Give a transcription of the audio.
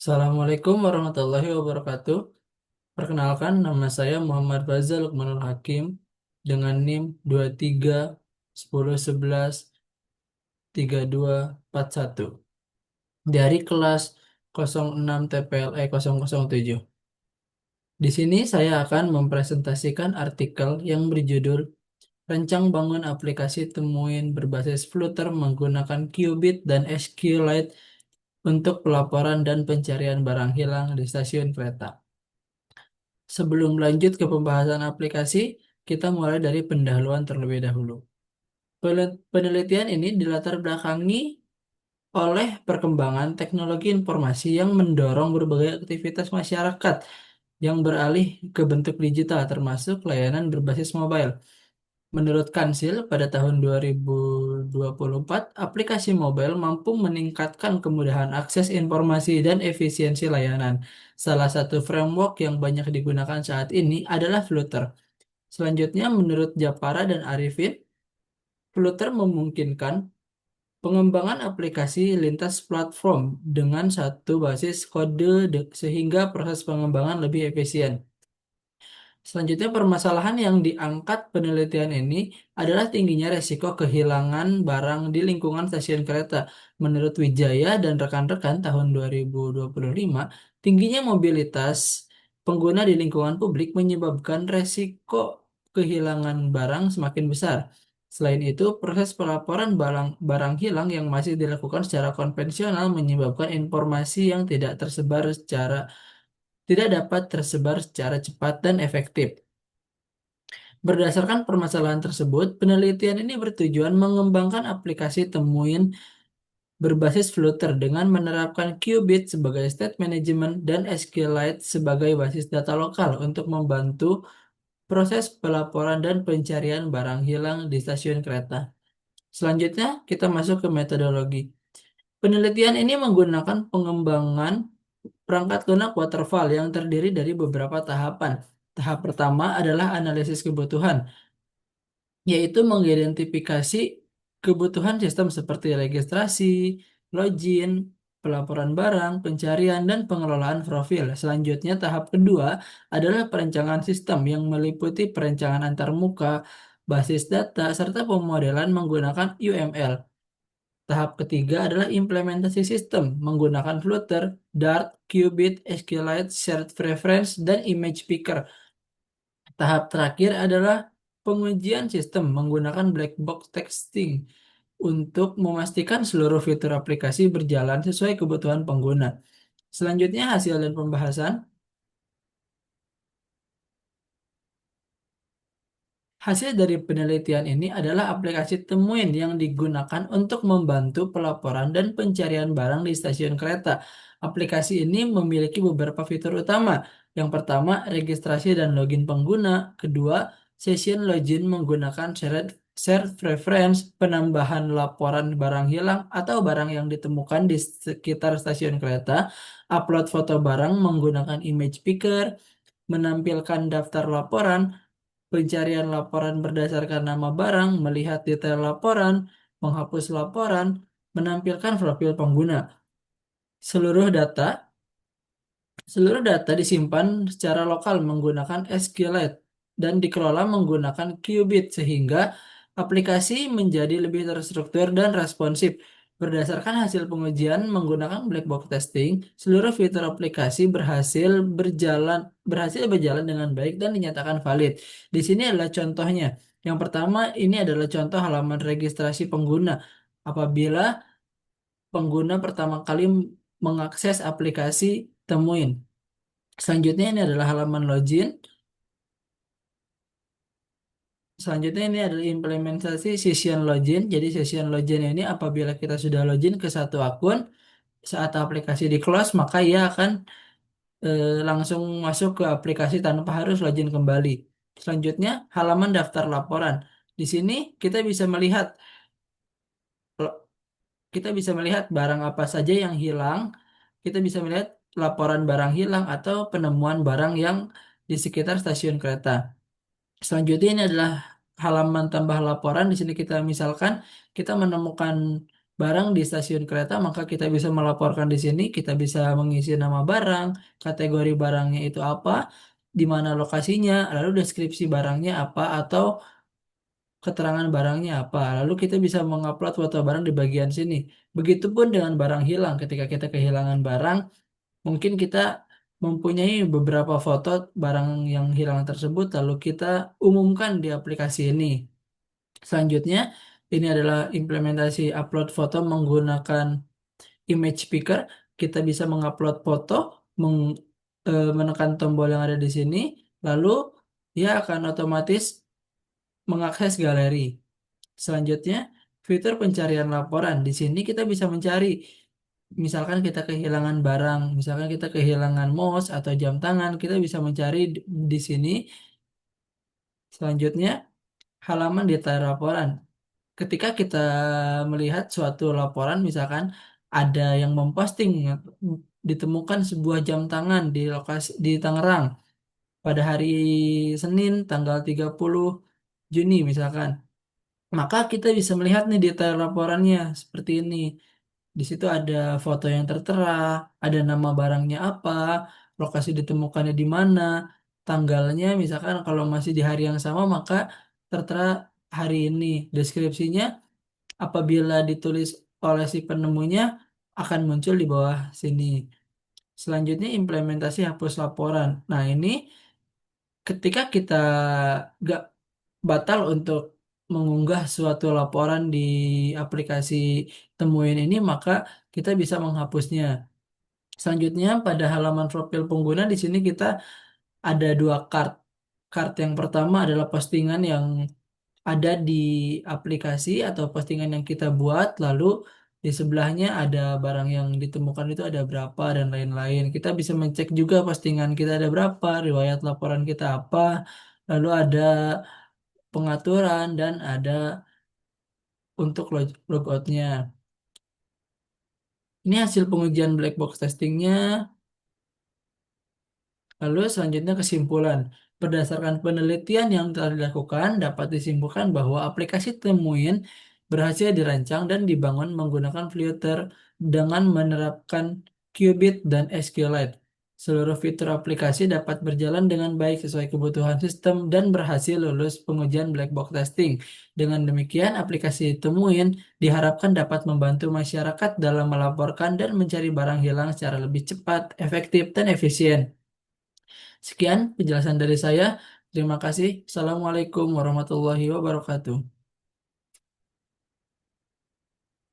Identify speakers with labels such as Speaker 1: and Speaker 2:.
Speaker 1: Assalamualaikum warahmatullahi wabarakatuh. Perkenalkan, nama saya Muhammad Fazal Lukmanul Hakim dengan NIM 23 1011 3241 dari kelas 06 TPLE 007. Di sini saya akan mempresentasikan artikel yang berjudul Rancang Bangun Aplikasi Temuin Berbasis Flutter Menggunakan Qubit dan SQLite untuk Pelaporan dan Pencarian Barang Hilang di Stasiun Kereta. Sebelum lanjut ke pembahasan aplikasi, kita mulai dari pendahuluan terlebih dahulu. Penelitian ini dilatar belakangi oleh perkembangan teknologi informasi yang mendorong berbagai aktivitas masyarakat yang beralih ke bentuk digital, termasuk layanan berbasis mobile. Menurut Kansil, pada tahun 2024, aplikasi mobile mampu meningkatkan kemudahan akses informasi dan efisiensi layanan. Salah satu framework yang banyak digunakan saat ini adalah Flutter. Selanjutnya, menurut Japara dan Arifin, Flutter memungkinkan pengembangan aplikasi lintas platform dengan satu basis kode sehingga proses pengembangan lebih efisien. Selanjutnya, permasalahan yang diangkat penelitian ini adalah tingginya resiko kehilangan barang di lingkungan stasiun kereta. Menurut Wijaya dan rekan-rekan tahun 2025, tingginya mobilitas pengguna di lingkungan publik menyebabkan resiko kehilangan barang semakin besar. Selain itu, proses pelaporan barang hilang yang masih dilakukan secara konvensional menyebabkan informasi yang tidak dapat tersebar secara cepat dan efektif. Berdasarkan permasalahan tersebut, penelitian ini bertujuan mengembangkan aplikasi Temuin berbasis Flutter dengan menerapkan Qubit sebagai state management dan SQLite sebagai basis data lokal untuk membantu proses pelaporan dan pencarian barang hilang di stasiun kereta. Selanjutnya, kita masuk ke metodologi. Penelitian ini menggunakan pengembangan perangkat lunak waterfall yang terdiri dari beberapa tahapan. Tahap pertama adalah analisis kebutuhan, yaitu mengidentifikasi kebutuhan sistem seperti registrasi, login, pelaporan barang, pencarian, dan pengelolaan profil. Selanjutnya, tahap kedua adalah perencanaan sistem yang meliputi perencanaan antarmuka, basis data, serta pemodelan menggunakan UML. Tahap ketiga adalah implementasi sistem menggunakan Flutter, Dart, Qubit, SQLite, Shared Preference, dan Image Picker. Tahap terakhir adalah pengujian sistem menggunakan black box testing untuk memastikan seluruh fitur aplikasi berjalan sesuai kebutuhan pengguna. Selanjutnya, hasil dan pembahasan. Hasil dari penelitian ini adalah aplikasi Temuin yang digunakan untuk membantu pelaporan dan pencarian barang di stasiun kereta. Aplikasi ini memiliki beberapa fitur utama. Yang pertama, registrasi dan login pengguna. Kedua, session login menggunakan shared preference, penambahan laporan barang hilang atau barang yang ditemukan di sekitar stasiun kereta. Upload foto barang menggunakan image picker, menampilkan daftar laporan, pencarian laporan berdasarkan nama barang, melihat detail laporan, menghapus laporan, menampilkan profil pengguna. Seluruh data, seluruh data disimpan secara lokal menggunakan SQLite dan dikelola menggunakan Qubit sehingga aplikasi menjadi lebih terstruktur dan responsif. Berdasarkan hasil pengujian menggunakan black box testing, seluruh fitur aplikasi berhasil berjalan dengan baik dan dinyatakan valid. Di sini adalah contohnya. Yang pertama, ini adalah contoh halaman registrasi pengguna. Apabila pengguna pertama kali mengakses aplikasi Temuin. Selanjutnya ini adalah halaman login. Selanjutnya ini adalah implementasi session login. Jadi session login ini apabila kita sudah login ke satu akun, saat aplikasi di close maka ia akan langsung masuk ke aplikasi tanpa harus login kembali. Selanjutnya halaman daftar laporan. Di sini kita bisa melihat barang apa saja yang hilang. Kita bisa melihat laporan barang hilang atau penemuan barang yang di sekitar stasiun kereta. Selanjutnya ini adalah halaman tambah laporan. Di sini kita misalkan kita menemukan barang di stasiun kereta, maka kita bisa melaporkan di sini, kita bisa mengisi nama barang, kategori barangnya itu apa, di mana lokasinya, lalu deskripsi barangnya apa, atau keterangan barangnya apa. Lalu kita bisa mengupload foto barang di bagian sini. Begitupun dengan barang hilang. Ketika kita kehilangan barang, mungkin kita mempunyai beberapa foto barang yang hilang tersebut, lalu kita umumkan di aplikasi ini. Selanjutnya, ini adalah implementasi upload foto menggunakan image picker. Kita bisa mengupload foto, menekan tombol yang ada di sini, lalu dia akan otomatis mengakses galeri. Selanjutnya, fitur pencarian laporan. Di sini kita bisa mencari, misalkan kita kehilangan barang, misalkan kita kehilangan mouse atau jam tangan, kita bisa mencari di sini. Selanjutnya, halaman detail laporan. Ketika kita melihat suatu laporan, misalkan ada yang memposting ditemukan sebuah jam tangan di lokasi di Tangerang pada hari Senin tanggal 30 Juni misalkan. Maka kita bisa melihat nih detail laporannya seperti ini. Di situ ada foto yang tertera, ada nama barangnya apa, lokasi ditemukannya di mana, tanggalnya misalkan kalau masih di hari yang sama maka tertera hari ini. Deskripsinya apabila ditulis oleh si penemunya akan muncul di bawah sini. Selanjutnya implementasi hapus laporan. Nah, ini ketika kita gak batal untuk mengunggah suatu laporan di aplikasi Temuin ini, maka kita bisa menghapusnya. Selanjutnya, pada halaman profil pengguna di sini kita ada dua card. Card yang pertama adalah postingan yang ada di aplikasi atau postingan yang kita buat, lalu di sebelahnya ada barang yang ditemukan itu ada berapa dan lain-lain. Kita bisa mengecek juga postingan kita ada berapa, riwayat laporan kita apa, lalu ada pengaturan dan ada untuk logoutnya. Ini hasil pengujian black box testingnya. Lalu selanjutnya kesimpulan. Berdasarkan penelitian yang telah dilakukan, dapat disimpulkan bahwa aplikasi Temuin berhasil dirancang dan dibangun menggunakan Flutter dengan menerapkan Qubit dan SQLite. Seluruh fitur aplikasi dapat berjalan dengan baik sesuai kebutuhan sistem dan berhasil lulus pengujian black box testing. Dengan demikian, aplikasi Temuin diharapkan dapat membantu masyarakat dalam melaporkan dan mencari barang hilang secara lebih cepat, efektif, dan efisien. Sekian penjelasan dari saya. Terima kasih. Assalamualaikum warahmatullahi wabarakatuh.